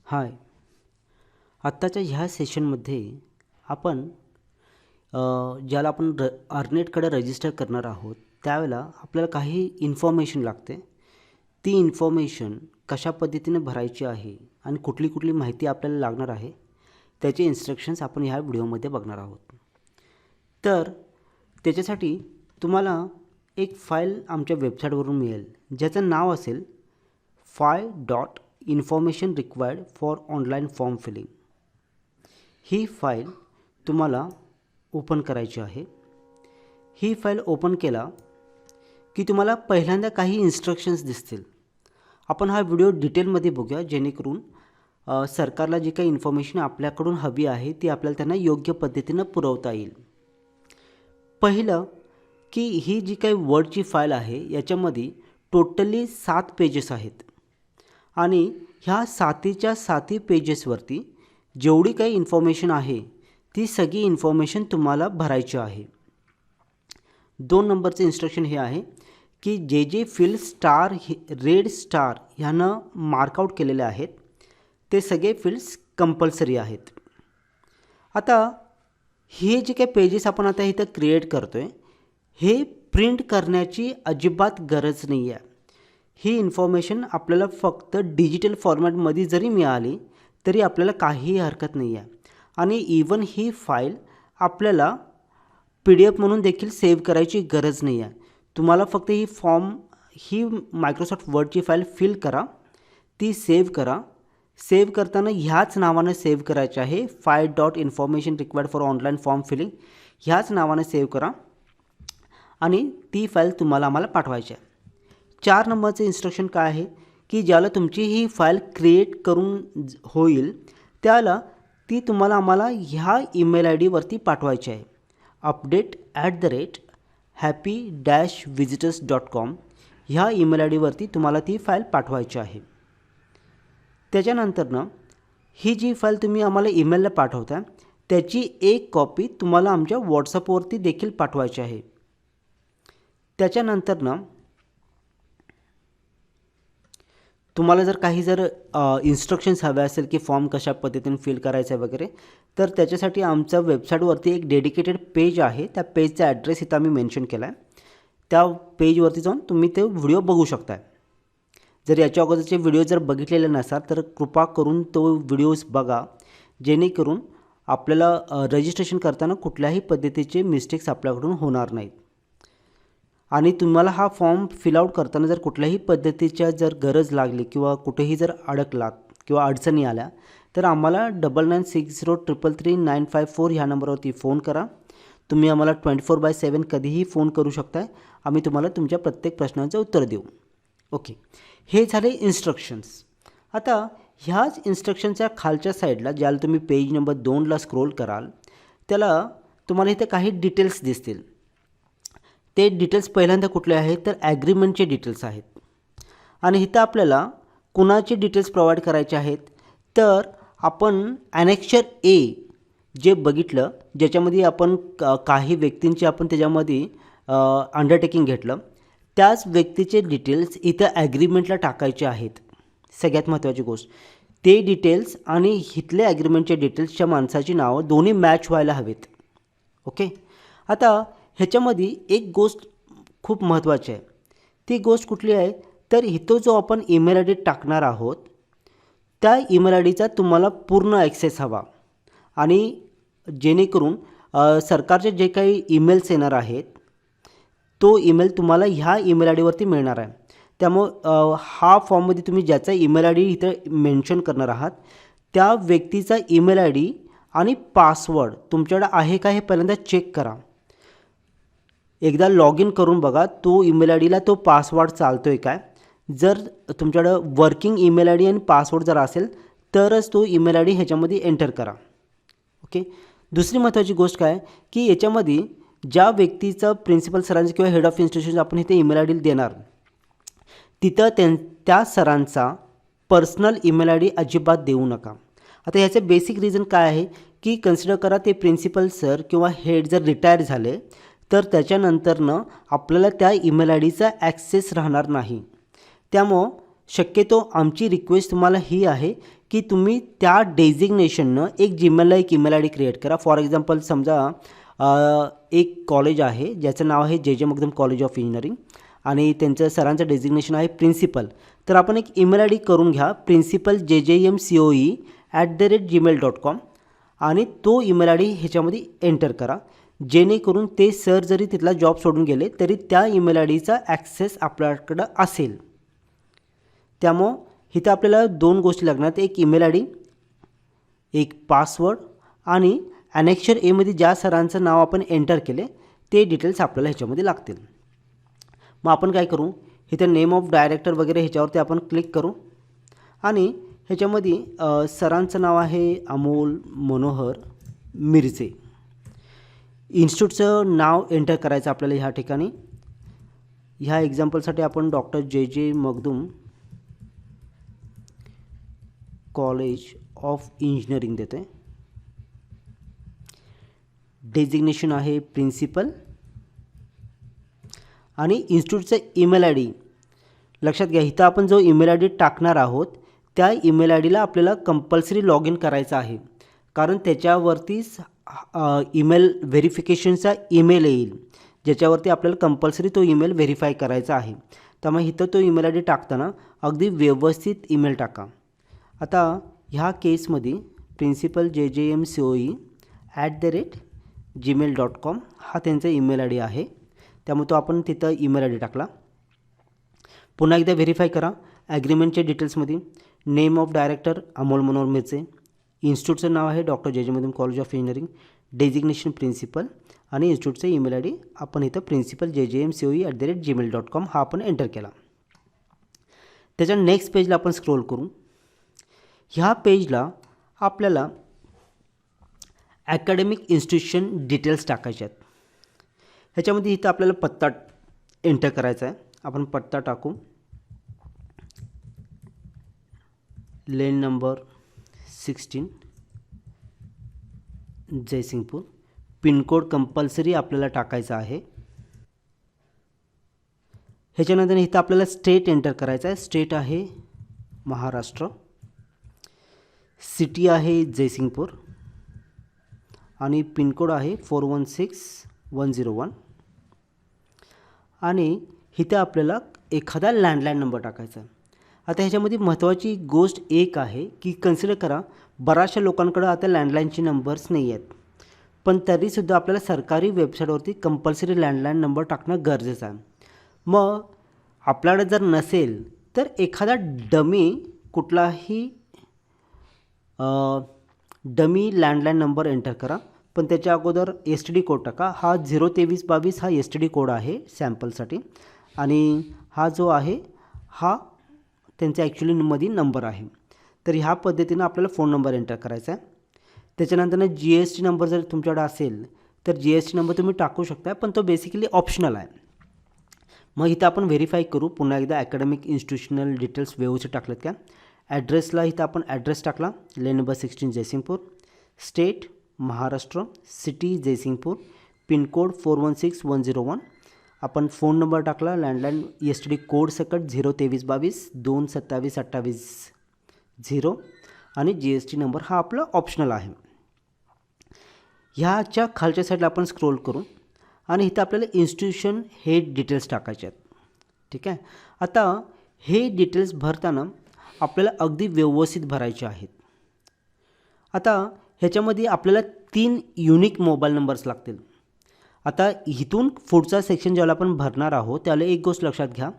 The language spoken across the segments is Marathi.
हाय. आत्ताच्या ह्या सेशनमध्ये आपण ज्याला आपण अर्नेटकडे रजिस्टर करणार आहोत त्यावेळेला आपल्याला काही इन्फॉर्मेशन लागते. ती इन्फॉर्मेशन कशा पद्धतीने भरायची आहे आणि कुठली कुठली माहिती आपल्याला लागणार आहे त्याचे इन्स्ट्रक्शन्स आपण ह्या व्हिडिओमध्ये बघणार आहोत. तर त्याच्यासाठी तुम्हाला एक फाईल आमच्या वेबसाईटवरून मिळेल ज्याचं नाव असेल file.information required for online form filling. He file तुम्हाला ओपन करायची आहे. ही फाईल ओपन केला की तुम्हाला पहिल्यांदा काही इन्स्ट्रक्शन्स दिसतील. आपण हा व्हिडिओ डिटेलमध्ये बघूया जेणेकरून सरकारला जी काही इन्फॉर्मेशन आपल्याकडून हवी आहे ती आपल्याला त्यांना योग्य पद्धतीनं पुरवता येईल. पहिलं की ही जी काही वर्डची फाईल आहे याच्यामध्ये टोटली 7 पेजेस आहेत आणि ह्या 7च्या 7 पेजेसवरती जेवढी काही इन्फॉर्मेशन आहे ती सगळी इन्फॉर्मेशन तुम्हाला भरायची आहे. 2 नंबरचे इन्स्ट्रक्शन हे आहे की जे फील्ड स्टार रेड स्टार ह्यानं मार्कआउट केलेले आहेत ते सगळे फील्ड्स कंपल्सरी आहेत. आता हे जे काही पेजेस आपण आता इथं क्रिएट करतो आहे हे प्रिंट करण्याची अजिबात गरज नाही आहे. ही इन्फॉर्मेशन आपल्याला फक्त डिजिटल फॉर्मॅटमध्ये जरी मिळाली तरी आपल्याला काहीही हरकत नाही आहे. आणि इवन ही फाईल आपल्याला PDF म्हणून देखील सेव्ह करायची गरज नाही आहे. तुम्हाला फक्त ही मायक्रोसॉफ्ट वर्डची फाईल फिल करा, ती सेव्ह करा. सेव्ह करताना ह्याच नावाने सेव्ह करायचे आहे, file.information required for online form filling ह्याच नावाने सेव्ह करा आणि ती फाईल तुम्हाला आम्हाला पाठवायची आहे. 4 नंबरचे इन्स्ट्रक्शन काय आहे की ज्याला तुमची ही फाईल क्रिएट करून होईल त्याला ती तुम्हाला आम्हाला ह्या ईमेल ID वरती पाठवायची आहे, update@happy-visitors.com ह्या ईमेल ID वरती तुम्हाला ती फाईल पाठवायची आहे. त्याच्यानंतरनं ही जी फाईल तुम्ही आम्हाला ईमेलला पाठवता त्याची एक कॉपी तुम्हाला आमच्या व्हॉट्सअपवरती देखील पाठवायची आहे. त्याच्यानंतरनं तुम्हाला जर इन्स्ट्रक्शन्स हवे असेल की फॉर्म कशा पद्धतीने फिल करायचा आहे वगैरे तर त्याच्यासाठी आमच्या वेबसाईटवरती एक डेडिकेटेड पेज आहे. त्या पेजचा ॲड्रेस इथं आम्ही मेन्शन केला आहे. त्या पेजवरती जाऊन तुम्ही ते व्हिडिओ बघू शकता. जर याच्या अगोदरचे व्हिडिओ जर बघितलेले नसाल तर कृपा करून तो व्हिडिओज बघा जेणेकरून आपल्याला रजिस्ट्रेशन करताना कुठल्याही पद्धतीचे मिस्टेक्स आपल्याकडून होणार नाहीत. आणि तुम्हाला हा फॉर्म फिलआउट करताना जर कुठल्याही पद्धतीच्या जर गरज लागली किंवा कुठेही जर अडकलात किंवा अडचणी आल्या तर आम्हाला 9960333954 ह्या नंबरवरती फोन करा. तुम्ही आम्हाला 24/7 कधीही फोन करू शकता. आम्ही तुम्हाला तुमच्या प्रत्येक प्रश्नाचं उत्तर देऊ. ओके, हे झाले इन्स्ट्रक्शन्स. आता ह्याच इन्स्ट्रक्शनच्या खालच्या साईडला ज्याला तुम्ही पेज नंबर 2ला स्क्रोल कराल त्याला तुम्हाला इथे काही डिटेल्स दिसतील. ते डिटेल्स पहिल्यांदा कुठले आहेत तर ॲग्रीमेंटचे डिटेल्स आहेत. आणि इथं आपल्याला कुणाचे डिटेल्स प्रोव्हाइड करायचे आहेत तर आपण ॲनेक्चर A जे बघितलं ज्याच्यामध्ये आपण काही व्यक्तींचे आपण त्याच्यामध्ये अंडरटेकिंग घेतलं त्याच व्यक्तीचे डिटेल्स इथं ॲग्रीमेंटला टाकायचे आहेत. सगळ्यात महत्त्वाची गोष्ट ते डिटेल्स आणि इथले ॲग्रीमेंटचे डिटेल्सच्या माणसाची नावं दोन्ही मॅच व्हायला हवेत. ओके, आता ह्याच्यामध्ये एक गोष्ट खूप महत्त्वाची आहे. ती गोष्ट कुठली आहे तर इथं जो आपण ईमेल ID टाकणार आहोत त्या ईमेल IDचा तुम्हाला पूर्ण ॲक्सेस हवा आणि जेणेकरून सरकारचे जे काही ईमेल्स येणार आहेत तो ईमेल तुम्हाला ह्या ईमेल IDवरती मिळणार आहे. त्यामुळं हा फॉर्ममध्ये तुम्ही ज्याचा ईमेल ID इथं मेन्शन करणार आहात त्या व्यक्तीचा ईमेल ID आणि पासवर्ड तुमच्याकडे आहे का हे पहिल्यांदा चेक करा. एकदा लॉग इन करून बघा तो ईमेल IDला तो पासवर्ड चालतो आहे काय. जर तुमच्याकडं वर्किंग ईमेल ID आणि पासवर्ड जर असेल तरच तो ईमेल ID ह्याच्यामध्ये एंटर करा. ओके, दुसरी महत्त्वाची गोष्ट काय की याच्यामध्ये ज्या व्यक्तीचं प्रिन्सिपल सरांचं किंवा हेड ऑफ इन्स्टिट्यूशन आपण इथे ईमेल ID देणार तिथं त्या सरांचा पर्सनल ईमेल ID अजिबात देऊ नका. आता ह्याचं बेसिक रिझन काय आहे की कन्सिडर करा ते प्रिन्सिपल सर किंवा हेड जर रिटायर झाले तर त्याच्यानंतरनं आपल्याला त्या ईमेल IDचा ॲक्सेस राहणार नाही. त्यामुळं शक्यतो आमची रिक्वेस्ट तुम्हाला ही आहे की तुम्ही त्या डेझिग्नेशननं एक जीमेलला एक ईमेल आय डी क्रिएट करा. फॉर एक्झाम्पल समजा एक कॉलेज आहे ज्याचं नाव आहे जे मगदुम कॉलेज ऑफ इंजिनिअरिंग आणि त्यांचं सरांचं डेझिग्नेशन आहे प्रिन्सिपल. तर आपण एक ईमेल आय डी करून घ्या principalJJMCOE@gmail.com आणि तो ईमेल आय डी ह्याच्यामध्ये एंटर करा, जेणेकरून ते सर जरी तिथला जॉब सोडून गेले तरी त्या ईमेल आय डीचा ॲक्सेस आपल्याकडं असेल. त्यामुळं इथं आपल्याला 2 गोष्टी लागणार, एक ईमेल आय डी, एक पासवर्ड आणि ॲनेक्चर एमध्ये ज्या सरांचं नाव आपण एंटर केले ते डिटेल्स आपल्याला ह्याच्यामध्ये लागतील. मग आपण काय करू, इथं नेम ऑफ डायरेक्टर वगैरे ह्याच्यावरती आपण क्लिक करू आणि ह्याच्यामध्ये सरांचं नाव आहे अमोल मनोहर मिरजे. इन्स्टिट्यूटचं नाव एंटर करायचं आपल्याला ह्या ठिकाणी. ह्या एक्झाम्पलसाठी आपण doctor J Magdum college of engineering देतो आहे. डेझिग्नेशन आहे प्रिन्सिपल आणि इन्स्टिट्यूटचं ईमेल आय डी. लक्षात घ्या, इथं आपण जो ईमेल आय डी टाकणार आहोत त्या ईमेल आय डीला आपल्याला कंपल्सरी लॉग इन करायचं आहे, कारण त्याच्यावरतीच ईमेल व्हेरिफिकेशनचा ईमेल येईल, ज्याच्यावरती आपल्याला कंपल्सरी तो ईमेल व्हेरीफाय करायचा आहे. त्यामुळे इथं तो ईमेल आय डी टाकताना अगदी व्यवस्थित ईमेल टाका. आता ह्या केसमध्ये principalJJMCOE@gmail.com हा त्यांचा ईमेल आय डी आहे, त्यामुळे तो आपण तिथं ईमेल आय डी टाकला. पुन्हा एकदा व्हेरीफाय करा. ॲग्रीमेंटच्या डिटेल्समध्ये name of director Amol Manohar Mirje, इन्स्टिट्यूटचं नाव आहे doctor J Magdum college of engineering, designation principal आणि इन्स्टिट्यूटचं ईमेल आय डी आपण इथं principalJJMCOE@gmail.com हा आपण एंटर केला. त्याच्या नेक्स्ट पेजला आपण स्क्रोल करू. ह्या पेजला आपल्याला ॲकॅडमिक इन्स्टिट्यूशन डिटेल्स टाकायचे आहेत. ह्याच्यामध्ये इथं आपल्याला पत्ता एंटर करायचा आहे. आपण पत्ता टाकू, lane number 16 Jaysingpur. Pin code compulsory आपल्याला टाकायचा आहे. ह्याच्यानंतर इथं आपल्याला स्टेट एंटर करायचा आहे. स्टेट आहे महाराष्ट्र, सिटी आहे जयसिंगपूर आणि पिनकोड आहे 416101 आणि इथं आपल्याला एखादा लँडलाईन नंबर टाकायचा आहे. आता ह्याच्यामध्ये महत्त्वाची गोष्ट एक आहे की कन्सिडर करा, बऱ्याचशा लोकांकडं आता लँडलाईनचे नंबर्स नाही आहेत, पण तरीसुद्धा आपल्याला सरकारी वेबसाईटवरती कंपल्सरी लँडलाईन नंबर टाकणं गरजेचं आहे. मग आपल्याकडे जर नसेल तर एखादा डमी कुठलाही डमी लँडलाईन नंबर एंटर करा, पण त्याच्या अगोदर STD कोड टाका. हा 02322 हा STD कोड आहे सॅम्पलसाठी आणि हा जो आहे हा त्यांचा ॲक्च्युलीमध्ये नंबर आहे. तर ह्या पद्धतीनं आपल्याला फोन नंबर एंटर करायचा आहे. त्याच्यानंतर GST नंबर जर तुमच्याकडे असेल तर GST नंबर तुम्ही टाकू शकता, पण तो बेसिकली ऑप्शनल आहे. मग इथं आपण व्हेरीफाय करू पुन्हा एकदा ॲकॅडमिक इन्स्टिट्यूशनल डिटेल्स व्यवस्थित टाकलेत का. ॲड्रेसला इथं आपण ॲड्रेस टाकला, lane number 16 Jaysingpur, state Maharashtra, city Jaysingpur, pin code 416101. आपण फोन नंबर टाकला, लँडलाईन STD कोड सकट 02322 2272820 आणि GST नंबर हा आपला ऑप्शनल आहे. ह्याच्या खालच्या साईडला आपण स्क्रोल करू आणि इथं आपल्याला इन्स्टिट्यूशन हे डिटेल्स टाकायचे आहेत. ठीक आहे. आता हे डिटेल्स भरताना आपल्याला अगदी व्यवस्थित भरायचे आहेत. आता ह्याच्यामध्ये आपल्याला 3 युनिक मोबाईल नंबर्स लागतील. आता इथून पुढचा सेक्शन ज्याला आपण भरणार आहोत त्याला एक गोष्ट लक्षात घ्या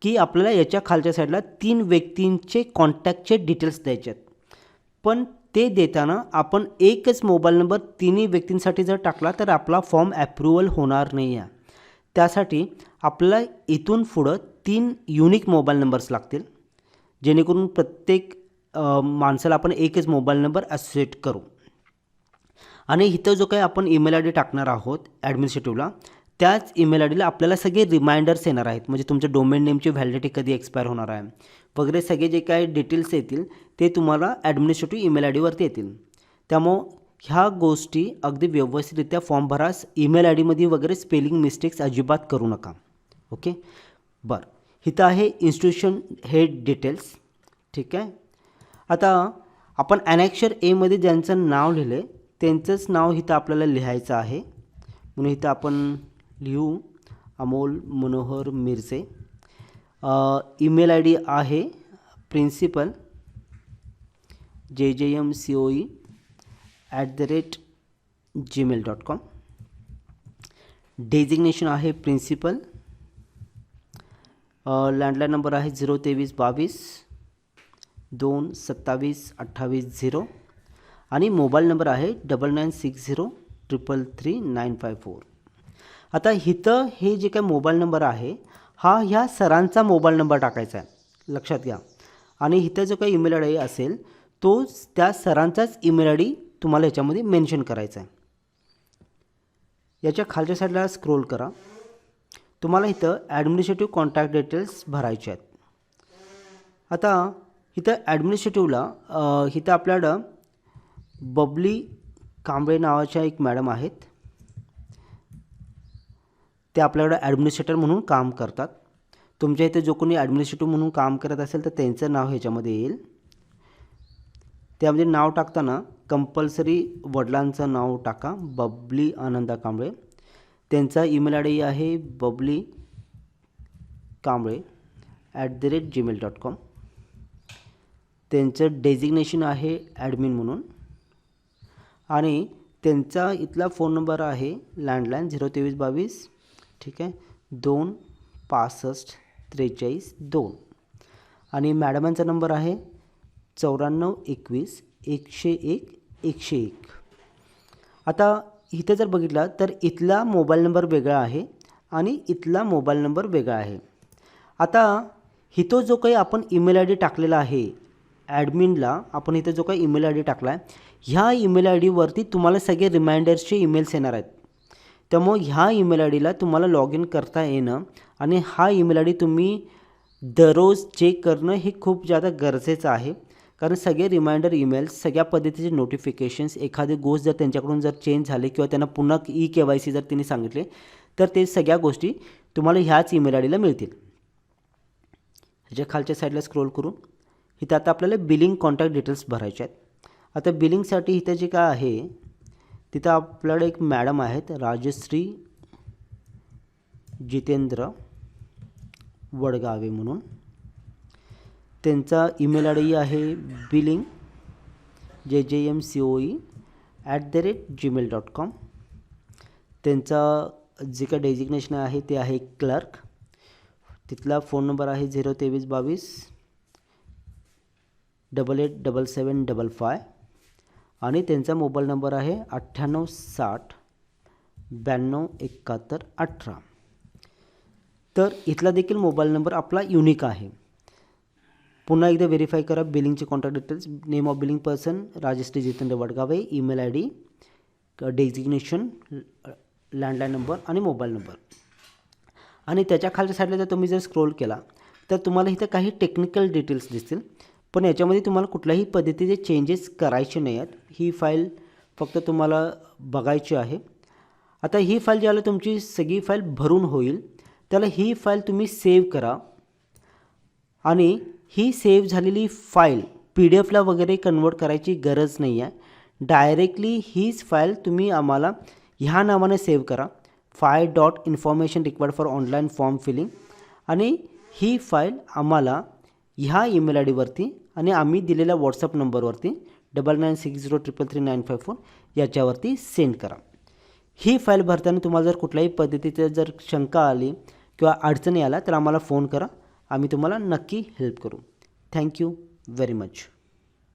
की आपल्याला याच्या खालच्या साईडला 3 व्यक्तींचे कॉन्टॅक्टचे डिटेल्स द्यायचे आहेत, पण ते देताना आपण एकच मोबाईल नंबर तिन्ही व्यक्तींसाठी जर टाकला तर आपला फॉर्म ॲप्रुव्हल होणार नाही आहे. त्यासाठी आपल्याला इथून पुढं 3 युनिक मोबाईल नंबर्स लागतील, जेणेकरून प्रत्येक माणसाला आपण एकच मोबाईल नंबर असोसिएट करू. आणि इथं जो काही आपण ईमेल आय डी टाकणार आहोत ॲडमिनिस्ट्रेटिव्हला, त्याच ईमेल आय डीला आपल्याला सगळे रिमाइंडर्स येणार आहेत, म्हणजे तुमच्या डोमेन नेमची व्हॅलिडिटी कधी एक्सपायर होणार आहे वगैरे सगळे जे काही डिटेल्स येतील ते तुम्हाला ॲडमिनिस्ट्रेटिव्ह ईमेल आय डीवरती येतील. त्यामुळं ह्या गोष्टी अगदी व्यवस्थितरित्या फॉर्म भरास. ईमेल आय डीमध्ये वगैरे स्पेलिंग मिस्टेक्स अजिबात करू नका. ओके. बरं, इथं आहे इन्स्टिट्यूशन हेड डिटेल्स. ठीक आहे. आता आपण ॲनेक्शर एमध्ये ज्यांचं नाव लिहिलं आहे त्यांचंच नाव इथं आपल्याला लिहायचं आहे. म्हणून इथं आपण लिहू Amol Manohar Mirje. Email I D आहे प्रिन्सिपल jjmcoe@gmail.com. डेजिग्नेशन आहे प्रिन्सिपल. लँडलाईन नंबर आहे 02322 2272820 आणि मोबाईल नंबर आहे 9960333954. आता इथं हे जे काय मोबाईल नंबर आहे हा ह्या सरांचा मोबाईल नंबर टाकायचा आहे, लक्षात घ्या. आणि इथं जो काही ईमेल आय डी असेल तो त्या सरांचाच ईमेल आय डी तुम्हाला याच्यामध्ये मेन्शन करायचा आहे. याच्या खालच्या साईडला स्क्रोल करा. तुम्हाला इथं ॲडमिनिस्ट्रेटिव्ह कॉन्टॅक्ट डिटेल्स भरायचे आहेत. आता इथं ॲडमिनिस्ट्रेटिव्हला इथं आपल्याकडं बबली कांबळे नावाच्या एक मॅडम आहेत. ते आपल्याकडं ॲडमिनिस्ट्रेटर म्हणून काम करतात. तुमच्या इथे जो कोणी ॲडमिनिस्ट्रेटिव्ह म्हणून काम करत असेल तर त्यांचं नाव ह्याच्यामध्ये येईल. त्यामध्ये नाव टाकताना कंपल्सरी वडिलांचं नाव टाका, बबली आनंदा कांबळे. त्यांचा ईमेल आय डी आहे बबली कांबळे @gmail.com. त्यांचं डेजिग्नेशन आहे ॲडमिन म्हणून आणि त्यांचा इथला फोन नंबर आहे लँडलाईन 02322 ठीक आहे 2654342 आणि मॅडमांचा नंबर आहे 9421 101 101. आता इथे जर बघितला तर इथला मोबाईल नंबर वेगळा आहे आणि इथला मोबाईल नंबर वेगळा आहे. आता इथं जो काही आपण ईमेल आय डी टाकलेला आहे ॲडमिनला, आपण इथं जो काही ईमेल आय डी टाकला आहे ह्या ईमेल आय डीवरती तुम्हाला सगळे रिमाइंडर्सचे ईमेल्स येणार आहेत. त्यामुळे ह्या ईमेल आय डीला तुम्हाला लॉग इन करता येणं आणि हा ईमेल आय डी तुम्ही दररोज चेक करणं हे खूप जादा गरजेचं आहे. कारण सगळे रिमाइंडर ईमेल्स, सगळ्या पद्धतीचे नोटिफिकेशन्स, एखादी गोष्ट जर त्यांच्याकडून जर चेंज झाले किंवा त्यांना पुन्हा KYC जर त्यांनी सांगितले तर ते सगळ्या गोष्टी तुम्हाला ह्याच ईमेल आय डीला मिळतील. ह्याच्या खालच्या साईडला स्क्रोल करून इथं आता आपल्याला बिलिंग कॉन्टॅक्ट डिटेल्स भरायचे आहेत. आता बिलिंगसाठी इथं जे काय आहे तिथं आपल्याकडे एक मॅडम आहेत राजश्री जितेंद्र वडगावे म्हणून. त्यांचा ईमेल आय डी आहे बिलिंग jjmcoe@gmail.com. त्यांचा जे काय डेजिग्नेशन आहे ते आहे क्लर्क. तिथला फोन नंबर आहे 02322 887755 आणि त्यांचा मोबाईल नंबर आहे 9860 9271 18. तर इथला देखील मोबाईल नंबर आपला युनिक आहे. पुन्हा एकदा व्हेरीफाय करा बिलिंगचे contact details. Name of billing person Rajashree Jitendra Wadgave, email I D, designation, landline number आणि मोबाईल नंबर. आणि त्याच्या खालच्या साईडला जर तुम्ही जर स्क्रोल केला तर तुम्हाला इथं काही टेक्निकल डिटेल्स दिसतील, पण याच्यामध्ये तुम्हाला कुठल्याही पद्धतीचे चेंजेस करायचे नाही आहेत. ही फाईल फक्त तुम्हाला बघायची आहे. आता ही फाईल ज्याला तुमची सगळी फाईल भरून होईल त्याला ही फाईल तुम्ही सेव्ह करा आणि ही सेव्ह झालेली फाईल PDF वगैरे कन्वर्ट करायची गरज नाही आहे. डायरेक्टली हीच फाईल तुम्ही आम्हाला ह्या नावाने सेव्ह करा, file.information required for online form filling. आणि ही फाईल आम्हाला ह्या ईमेल आय डीवरती आणि आम्ही दिलेल्या व्हॉट्सअप नंबरवरती 9960333954 याच्यावरती सेंड करा. ही फाईल भरताना तुम्हाला जर कुठल्याही पद्धतीचं जर शंका आली किंवा अडचणी आल्या तर आम्हाला फोन करा, आम्ही तुम्हाला नक्की हेल्प करू. Thank you very much.